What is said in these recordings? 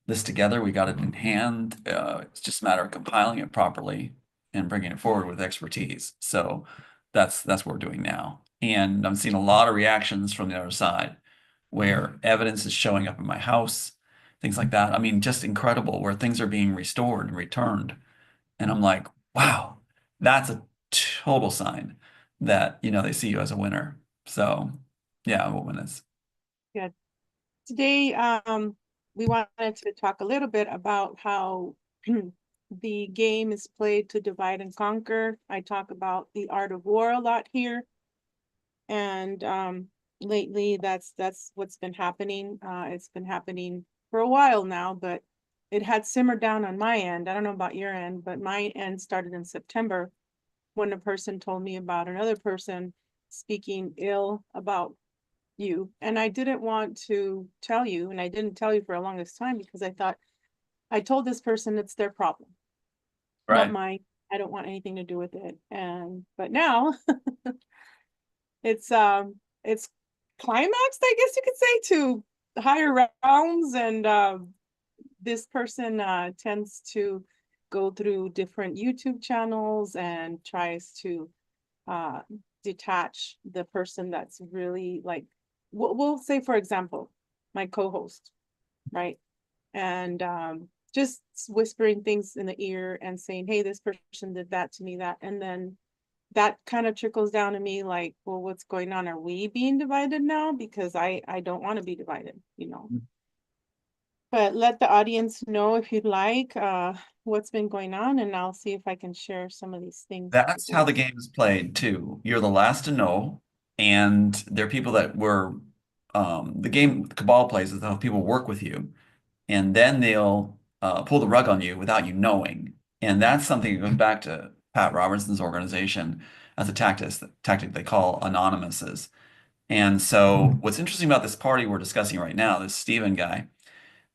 this together. We got it in hand. It's just a matter of compiling it properly and bringing it forward with expertise. So that's what we're doing now. And I'm seeing a lot of reactions from the other side where evidence is showing up in my house, things like that. I mean, just incredible where things are being restored and returned. And I'm like, wow, that's a total sign that, they see you as a winner. So yeah, we'll win this. Good. Today, we wanted to talk a little bit about how the game is played to divide and conquer. I talk about the art of war a lot here, and lately that's what's been happening. It's been happening for a while now, but it had simmered down on my end. I don't know about your end, but my end started in September when a person told me about another person speaking ill about you. And I didn't want to tell you, and I didn't tell you for a longest time because I thought I told this person it's their problem, not Right. mine. I don't want anything to do with it. And but now it's climaxed, I guess you could say, to higher realms. And this person tends to go through different YouTube channels and tries to uh detach the person that's really like, we'll say, for example, my co-host, right? And just whispering things in the ear and saying, hey, this person did that to me, that, and then that kind of trickles down to me like, well, what's going on? Are we being divided now? Because I don't want to be divided. But let the audience know if you'd like what's been going on, and I'll see if I can share some of these things That's how with the game is played too. You're the last to know, and there are people that were the game Cabal plays is how people work with you, and then they'll pull the rug on you without you knowing. And that's something that goes back to Pat Robertson's organization as a tactic they call anonymouses. And so what's interesting about this party we're discussing right now, this Steven guy,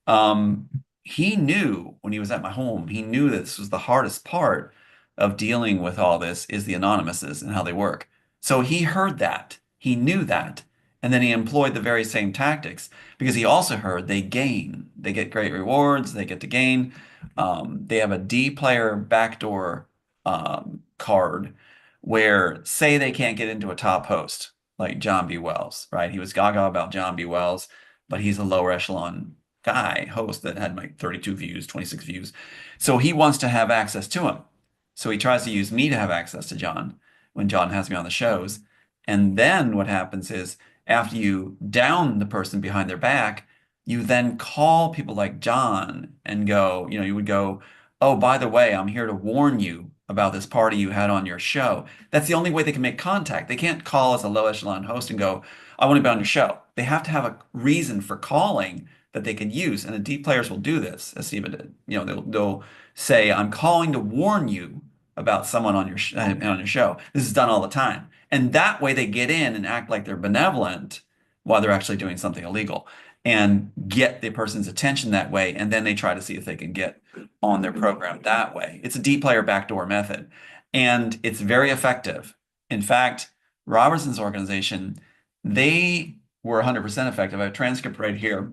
um, he knew when he was at my home, he knew that this was the hardest part of dealing with all this is the anonymouses and how they work. So he heard that. He knew that. And then he employed the very same tactics because he also heard they gain. They get great rewards. They get to gain. They have a D player backdoor card where, say, they can't get into a top host like John B. Wells, right? He was gaga about John B. Wells, but he's a lower echelon guy, host that had like 32 views, 26 views. So he wants to have access to him. So he tries to use me to have access to John when John has me on the shows. And then what happens is after you down the person behind their back, you then call people like John and go, you would go, oh, by the way, I'm here to warn you about this party you had on your show. That's the only way they can make contact. They can't call as a low echelon host and go, I want to be on your show. They have to have a reason for calling that they can use. And the D players will do this, as Siva did. They'll say, I'm calling to warn you about someone on your show. This is done all the time. And that way they get in and act like they're benevolent while they're actually doing something illegal and get the person's attention that way. And then they try to see if they can get on their program that way. It's a D player backdoor method. And it's very effective. In fact, Robertson's organization, they were 100% effective. I have a transcript right here.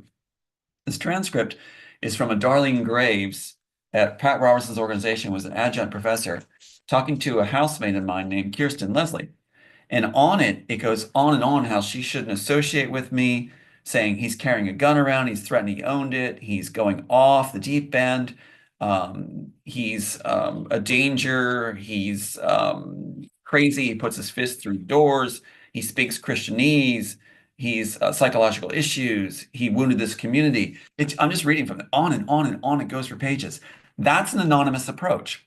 This transcript is from a Darlene Graves at Pat Robertson's organization, was an adjunct professor, talking to a housemate of mine named Kirsten Leslie. And on it, it goes on and on how she shouldn't associate with me, saying he's carrying a gun around, he's threatening he owned it, he's going off the deep end, he's a danger, he's crazy, he puts his fist through doors, he speaks Christianese, he's psychological issues, he wounded this community. I'm just reading from it on and on and on it goes for pages. That's an anonymous approach.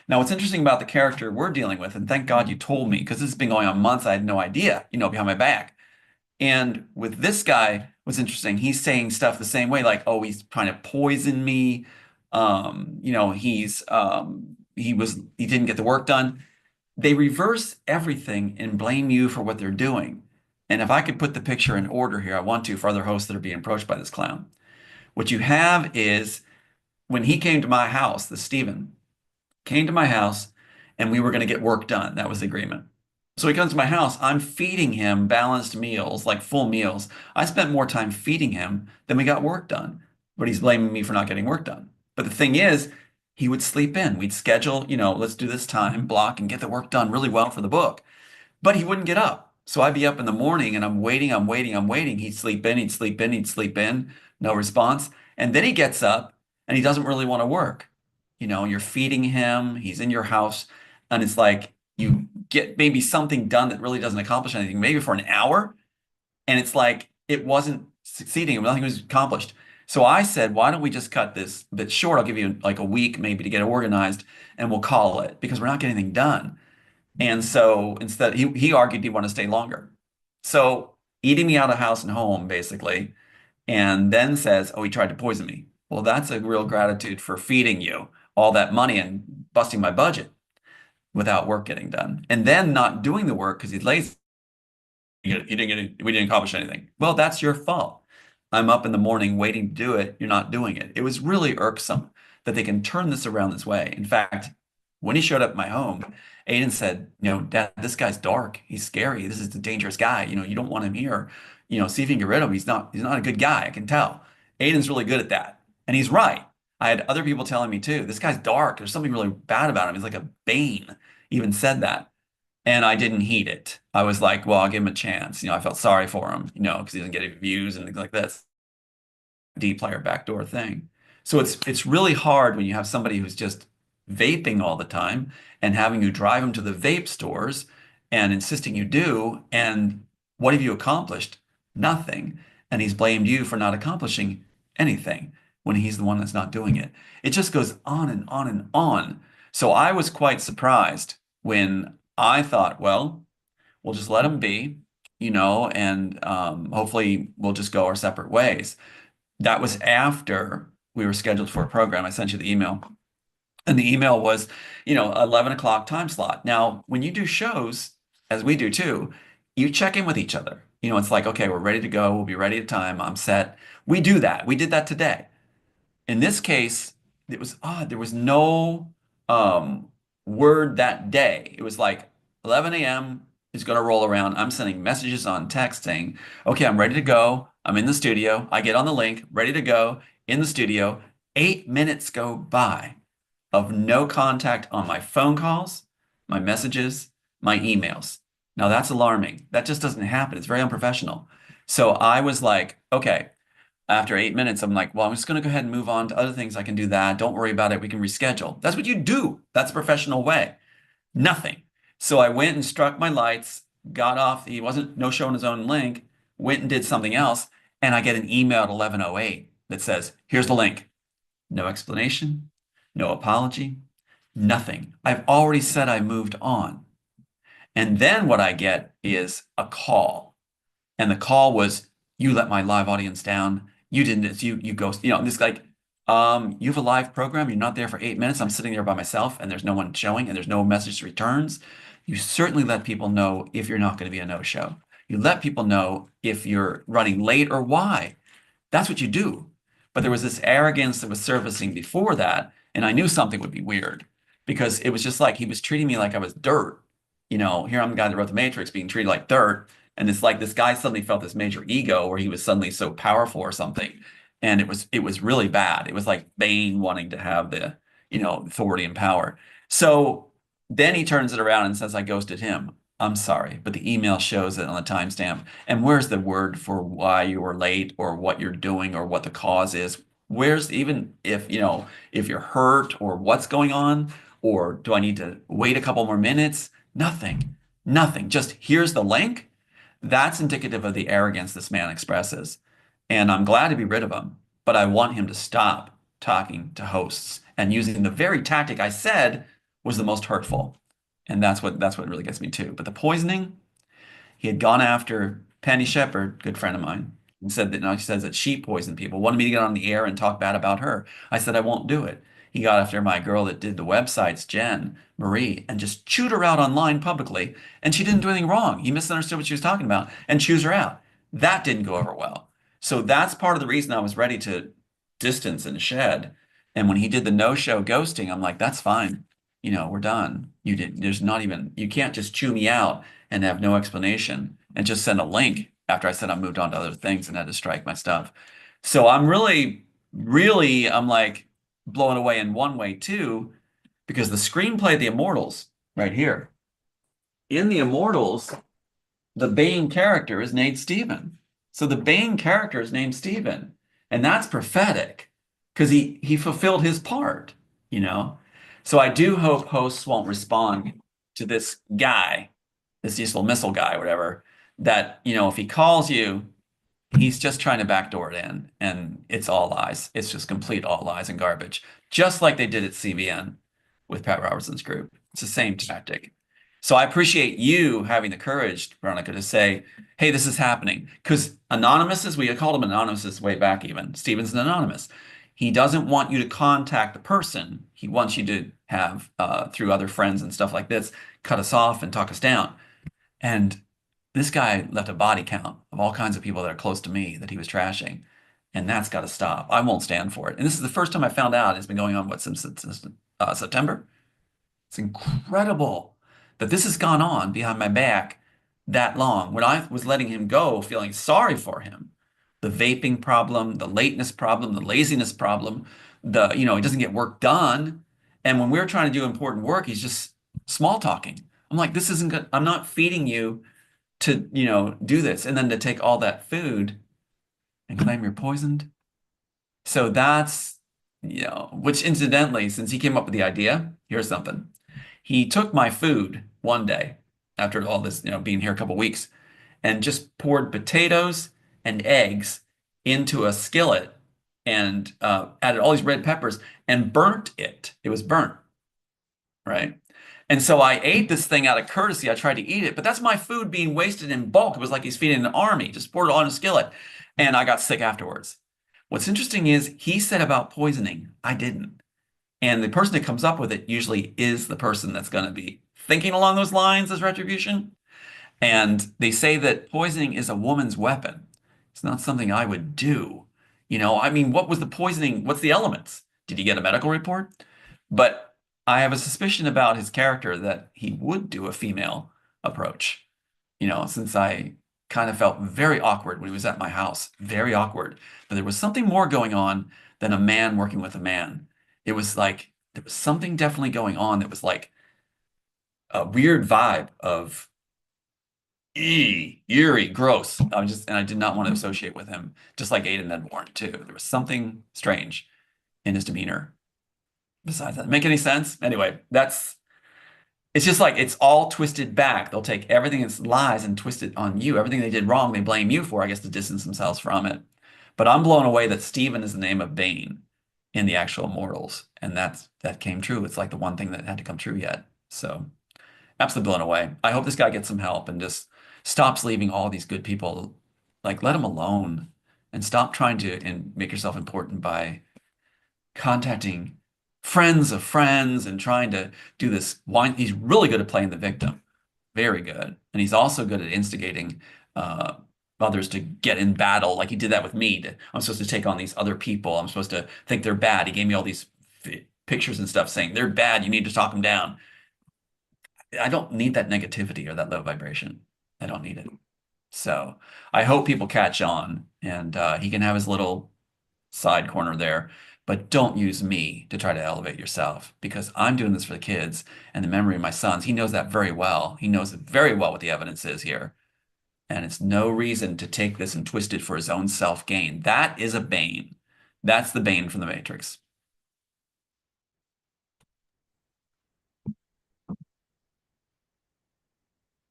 Now, what's interesting about the character we're dealing with, and thank God you told me, because this has been going on months, I had no idea, behind my back. And with this guy, what's interesting, he's saying stuff the same way, like, oh, he's trying to poison me. He didn't get the work done. They reverse everything and blame you for what they're doing. And if I could put the picture in order here, I want to for other hosts that are being approached by this clown. What you have is when he came to my house, the Stephen came to my house and we were going to get work done. That was the agreement. So he comes to my house. I'm feeding him balanced meals, like full meals. I spent more time feeding him than we got work done. but he's blaming me for not getting work done. But the thing is, he would sleep in. We'd schedule, let's do this time block and get the work done really well for the book. But he wouldn't get up. So I'd be up in the morning and I'm waiting, I'm waiting, I'm waiting. He'd sleep in, he'd sleep in, he'd sleep in, no response. And then he gets up and he doesn't really want to work. You're feeding him, he's in your house, and it's like you get maybe something done that really doesn't accomplish anything, maybe for an hour, and it's like it wasn't succeeding, nothing was accomplished. So I said, why don't we just cut this a bit short? I'll give you like a week maybe to get organized and we'll call it because we're not getting anything done. And so instead, he argued he wanted to stay longer. So eating me out of house and home, basically, and then says, oh, he tried to poison me. Well, that's a real gratitude for feeding you all that money and busting my budget without work getting done. And then not doing the work because he's lazy. We didn't accomplish anything. Well, that's your fault. I'm up in the morning waiting to do it. You're not doing it. It was really irksome that they can turn this around this way. In fact, when he showed up at my home, Aiden said, Dad, this guy's dark. He's scary. This is a dangerous guy. You don't want him here. See if you can get rid of him. He's not a good guy. I can tell. Aiden's really good at that. And he's right. I had other people telling me too, this guy's dark. There's something really bad about him. He's like a Bane. Even said that. And I didn't heed it. I was like, well, I'll give him a chance. I felt sorry for him, because he doesn't get any views and things like that. D player backdoor thing. So it's really hard when you have somebody who's just vaping all the time and having you drive them to the vape stores and insisting you do. And what have you accomplished? Nothing. And he's blamed you for not accomplishing anything when he's the one that's not doing it. It just goes on and on and on. So I was quite surprised when I thought, well, we'll just let him be, and hopefully we'll just go our separate ways. That was after we were scheduled for a program. I sent you the email. And the email was, 11 o'clock time slot. Now, when you do shows, as we do too, you check in with each other. It's like, okay, we're ready to go. We'll be ready at time. I'm set. We do that. We did that today. In this case, it was odd. There was no word that day. It was like 11 a.m. is going to roll around. I'm sending messages on text saying, okay, I'm ready to go. I'm in the studio. I get on the link, ready to go in the studio. 8 minutes go by of no contact on my phone calls, my messages, my emails. Now that's alarming. That just doesn't happen. It's very unprofessional. So I was like, okay, after 8 minutes, I'm like, well, I'm just going to go ahead and move on to other things. I can do that. Don't worry about it. We can reschedule. That's what you do. That's a professional way. Nothing. So I went and struck my lights, got off. He wasn't no show on his own link, went and did something else. And I get an email at 11:08 that says, here's the link. No explanation, no apology, nothing. I've already said I moved on. And then what I get is a call. And the call was, you let my live audience down. You didn't, you ghost, this like, you have a live program. You're not there for 8 minutes. I'm sitting there by myself and there's no one showing and there's no message returns. You certainly let people know if you're not going to be a no-show. You let people know if you're running late or why. That's what you do. But there was this arrogance that was surfacing before that, and I knew something would be weird because it was just like he was treating me like I was dirt. Here I'm the guy that wrote The Matrix being treated like dirt. And it's like this guy suddenly felt this major ego where he was suddenly so powerful or something. And it was really bad. It was like Bane wanting to have the, authority and power. So then he turns it around and says, I ghosted him. I'm sorry, but the email shows it on the timestamp. And where's the word for why you were late or what you're doing or what the cause is? Where's even if you're hurt or what's going on, or do I need to wait a couple more minutes? Nothing, nothing. Just here's the link. That's indicative of the arrogance this man expresses. And I'm glad to be rid of him, but I want him to stop talking to hosts and using the very tactic I said was the most hurtful. And that's what really gets me too. But the poisoning, he had gone after Penny Shepherd, good friend of mine, and said that now she says that she poisoned people, wanted me to get on the air and talk bad about her. I said I won't do it. He got after my girl that did the websites, Jen Marie, and just chewed her out online publicly. And she didn't do anything wrong. He misunderstood what she was talking about and chews her out. That didn't go over well. So that's part of the reason I was ready to distance and shed. And when he did the no-show ghosting, I'm like, that's fine. We're done. You can't just chew me out and have no explanation and just send a link after I said I moved on to other things and had to strike my stuff. So I'm really really, I'm like blown away in one way too, because the screenplay of The Immortals, right here, in The Immortals, the Bane character is named Stephen. So the Bane character is named Stephen, and that's prophetic because he fulfilled his part, you know. So I do hope hosts won't respond to this guy, this useful missile guy, whatever. That if he calls you, he's just trying to backdoor it in, and it's all lies. It's just complete all lies and garbage, just like they did at CBN with Pat Robertson's group. It's the same tactic. So I appreciate you having the courage, Veronica, to say, "Hey, this is happening." Because anonymouses, we had called them anonymouses way back even. Steven's an anonymous. He doesn't want you to contact the person. He wants you to have, through other friends and stuff like this, cut us off and talk us down. And this guy left a body count of all kinds of people that are close to me that he was trashing. And that's got to stop. I won't stand for it. And this is the first time I found out. It's been going on, what, since September? It's incredible that this has gone on behind my back that long. When I was letting him go, feeling sorry for him, the vaping problem, the lateness problem, the laziness problem, he doesn't get work done. And when we're trying to do important work, he's just small talking. I'm like, this isn't good. I'm not feeding you to, do this. And then to take all that food and claim you're poisoned. So that's, which incidentally, since he came up with the idea, here's something. He took my food one day after all this, being here a couple weeks, and just poured potatoes and eggs into a skillet and added all these red peppers and burnt it. It was burnt, right? And so I ate this thing out of courtesy. I tried to eat it, but that's my food being wasted in bulk. It was like he's feeding an army, just poured it on a skillet. And I got sick afterwards. What's interesting is he said about poisoning. I didn't. And the person that comes up with it usually is the person that's going to be thinking along those lines as retribution. And they say that poisoning is a woman's weapon. It's not something I would do. I mean, what was the poisoning? What's the elements? Did he get a medical report? But I have a suspicion about his character that he would do a female approach, since I kind of felt very awkward when he was at my house, very awkward. But there was something more going on than a man working with a man. It was like there was something definitely going on that was like a weird vibe of eerie, gross. I did not want to associate with him, just like Aiden had warned too. There was something strange in his demeanor. Besides that, make any sense? Anyway, it's just like it's all twisted back. They'll take everything that's lies and twist it on you. Everything they did wrong, they blame you for, I guess, to distance themselves from it. But I'm blown away that Stephen is the name of Bane in the actual Immortals, and that came true. It's like the one thing that had to come true yet. So absolutely blown away. I hope this guy gets some help and just stops leaving all these good people. Like, let him alone and stop trying to and make yourself important by contacting friends of friends and trying to do this wine. He's really good at playing the victim, very good. And he's also good at instigating uh, others to get in battle. Like he did that with me. I'm supposed to take on these other people. I'm supposed to think they're bad. He gave me all these pictures and stuff saying they're bad. You need to talk them down. I don't need that negativity or that low vibration. I don't need it. So I hope people catch on and he can have his little side corner there. But don't use me to try to elevate yourself because I'm doing this for the kids and the memory of my sons. He knows that very well. He knows very well what the evidence is here. And it's no reason to take this and twist it for his own self-gain. That is a bane. That's the bane from the Matrix.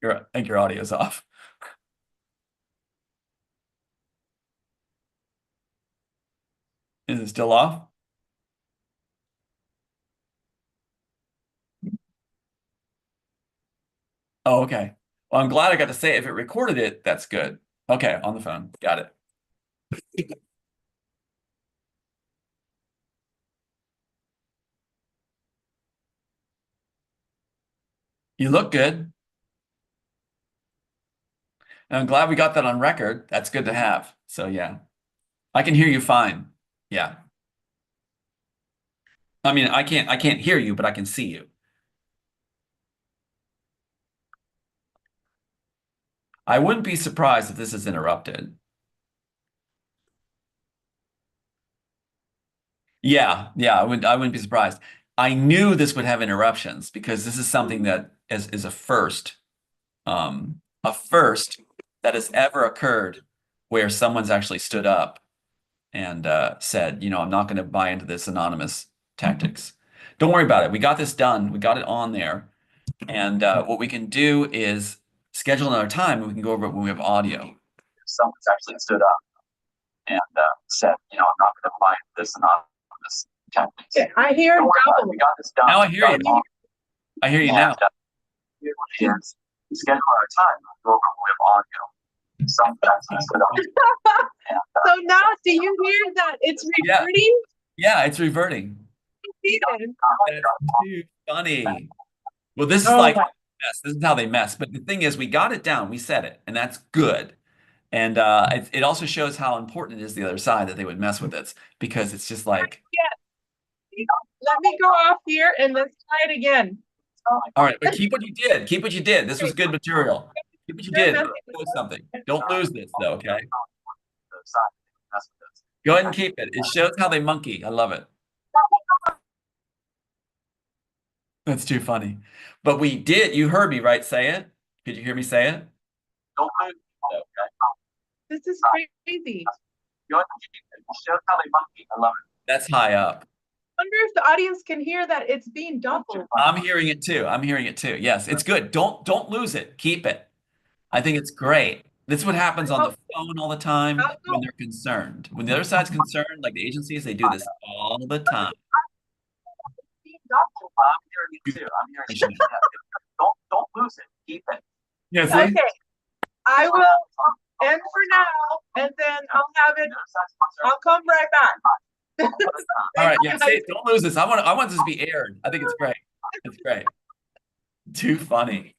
I think your audio's off. Is it still off? Oh, okay. Well, I'm glad I got to say it. If it recorded it, that's good. Okay, on the phone. Got it. You look good. And I'm glad we got that on record. That's good to have. So yeah, I can hear you fine. Yeah. I mean, I can't hear you, but I can see you. I wouldn't be surprised if this is interrupted. Yeah, I wouldn't be surprised. I knew this would have interruptions because this is something that is a first that has ever occurred where someone's actually stood up and said, I'm not going to buy into this anonymous tactics. Don't worry about it. We got this done. We got it on there. And what we can do is schedule another time and we can go over it when we have audio. Someone's actually stood up and said, I'm not going to buy into this anonymous tactics. Yeah, I hear double. We got this done. Now I hear you. I hear you now. Is schedule our time. Go over when we have audio. Sometimes stood up. So now, do you hear that it's reverting? Yeah, it's reverting. That's too funny. Well, this is like mess. This is how they mess. But the thing is, we got it down. We said it, and that's good. And it also shows how important it is the other side that they would mess with it because it's just like. Yeah. Let me go off here and let's try it again. All right, but keep what you did. Keep what you did. This was good material. Keep what you did. Something. Don't lose this, though, okay? Go ahead and keep it. It shows how they monkey. I love it. That's too funny. But we did. You heard me, right? Say it. Did you hear me say it? Don't lose it, okay? This is crazy. Go ahead and keep it. It shows how they monkey. I love it. That's high up. I wonder if the audience can hear that it's being doubled. I'm hearing it too. I'm hearing it too. Yes, it's good. Don't lose it. Keep it. I think it's great. This is what happens on the phone all the time when they're concerned. When the other side's concerned, like the agencies, they do this all the time. I'm hearing it too. I'm hearing it. Don't lose it. Keep it. Yeah, see? Okay. I will end for now, and then I'll have it. I'll come right back. All right. Yeah. See, don't lose this. I want this to be aired. I think it's great. It's great. Too funny.